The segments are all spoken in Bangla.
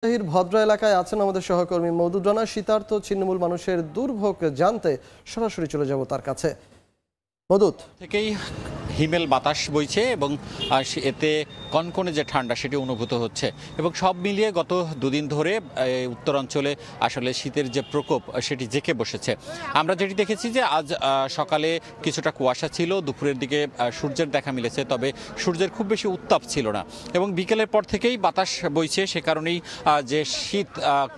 রাজশাহীর ভদ্রা এলাকায় আছেন আমাদের সহকর্মী মওদুদ রানা। শীতার্ত ছিন্নমূল মানুষের দুর্ভোগ জানতে সরাসরি চলে যাব তার কাছে। মওদুদ থেকেই হিমেল বাতাস বইছে এবং এতে কনকনে যে ঠান্ডা সেটি অনুভূত হচ্ছে এবং সব মিলিয়ে গত দুদিন ধরে উত্তরাঞ্চলে আসলে শীতের যে প্রকোপ সেটি জেঁকে বসেছে। আমরা যেটি দেখেছি যে আজ সকালে কিছুটা কুয়াশা ছিল, দুপুরের দিকে সূর্যের দেখা মিলেছে, তবে সূর্যের খুব বেশি উত্তাপ ছিল না এবং বিকেলের পর থেকেই বাতাস বইছে, সে কারণেই যে শীত,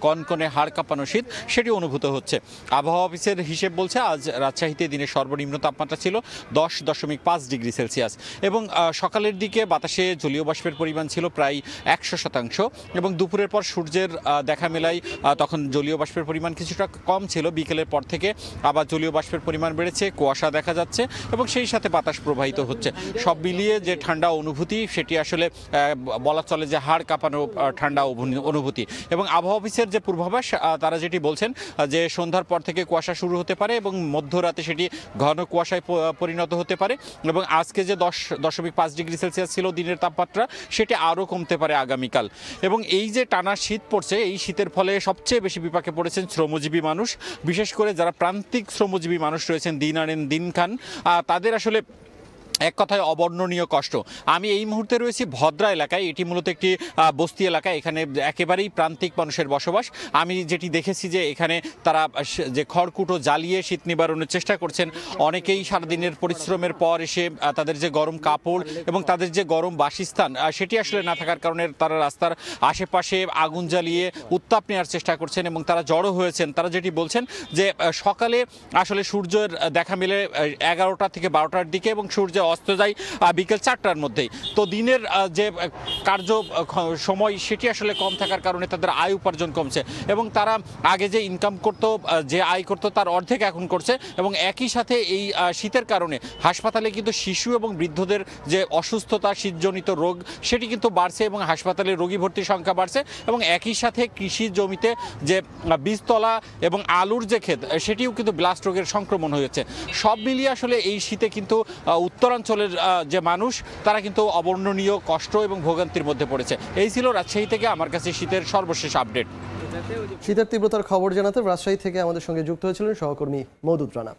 কনকনে হাড় কাঁপানো শীত সেটি অনুভূত হচ্ছে। আবহাওয়া অফিসের হিসেব বলছে আজ রাজশাহীতে দিনের সর্বনিম্ন তাপমাত্রা ছিল 10.5 ডিগ্রি সেলসিয়াস এবং সকালের দিকে বাতাসে জলীয় বাষ্পের পরিমাণ ছিল প্রায় 100% এবং দুপুরের পর সূর্যের দেখা মেলায় তখন জলীয় বাষ্পের পরিমাণ কিছুটা কম ছিল। বিকেলের পর থেকে আবার জলীয় বাষ্পের পরিমাণ বেড়েছে, কুয়াশা দেখা যাচ্ছে এবং সেই সাথে বাতাস প্রবাহিত হচ্ছে। সব মিলিয়ে যে ঠান্ডা অনুভূতি সেটি আসলে বলা চলে যে হাড় কাঁপানো ঠান্ডা অনুভূতি। এবং আবহাওয়া অফিসের যে পূর্বাভাস, তারা যেটি বলছেন যে সন্ধ্যার পর থেকে কুয়াশা শুরু হতে পারে এবং মধ্যরাতে সেটি ঘন কুয়াশায় পরিণত হতে পারে এবং আজকে যে 10.5 ডিগ্রি সেলসিয়াস ছিল দিনের তাপমাত্রা সেটি আরও কমতে পারে আগামীকাল। এবং এই যে টানা শীত পড়ছে, এই শীতের ফলে সবচেয়ে বেশি বিপাকে পড়েছেন শ্রমজীবী মানুষ, বিশেষ করে যারা প্রান্তিক শ্রমজীবী মানুষ রয়েছেন, দিন আনেন দিন খান, তাদের আসলে এক কথায় অবর্ণনীয় কষ্ট। আমি এই মুহূর্তে রয়েছি ভদ্রা এলাকায়। এটি মূলত একটি বস্তি এলাকা, এখানে একেবারেই প্রান্তিক মানুষের বসবাস। আমি যেটি দেখেছি যে এখানে তারা যে খড়কুটো জ্বালিয়ে শীত নিবারণের চেষ্টা করছেন। অনেকেই সারাদিনের পরিশ্রমের পর এসে তাদের যে গরম কাপড় এবং তাদের যে গরম বাসস্থান সেটি আসলে না থাকার কারণে তারা রাস্তার আশেপাশে আগুন জ্বালিয়ে উত্তাপ নেওয়ার চেষ্টা করছেন এবং তারা জড়ো হয়েছেন। তারা যেটি বলছেন যে সকালে আসলে সূর্যের দেখা মেলে 11টা থেকে 12টার দিকে এবং সূর্য অস্ত যায় বিকেল 4টার মধ্যেই। তো দিনের যে কার্য সময় সেটি আসলে কম থাকার কারণে তাদের আয় উপার্জন কমছে এবং তারা আগে যে ইনকাম করতো, যে আয় করতো তার অর্ধেক এখন করছে এবং একই সাথে এই শীতের কারণে হাসপাতালে কিন্তু শিশু এবং বৃদ্ধদের যে অসুস্থতা, শীতজনিত রোগ সেটি কিন্তু বাড়ছে এবং হাসপাতালে রোগী ভর্তির সংখ্যা বাড়ছে এবং একই সাথে কৃষি জমিতে যে বীজতলা এবং আলুর যে ক্ষেত সেটিও কিন্তু ব্লাস্ট রোগের সংক্রমণ হয়েছে। সব মিলিয়ে আসলে এই শীতে কিন্তু উত্তরাঞ্চলের যে মানুষ তারা কিন্তু অবর্ণনীয় কষ্ট এবং ভোগান্তির মধ্যে পড়েছে। এই ছিল রাজশাহী থেকে আমার কাছে শীতের সর্বশেষ আপডেট। শীতের তীব্রতার খবর জানাতে রাজশাহী থেকে আমাদের সঙ্গে যুক্ত হয়েছিলেন সহকর্মী মওদুদ রানা।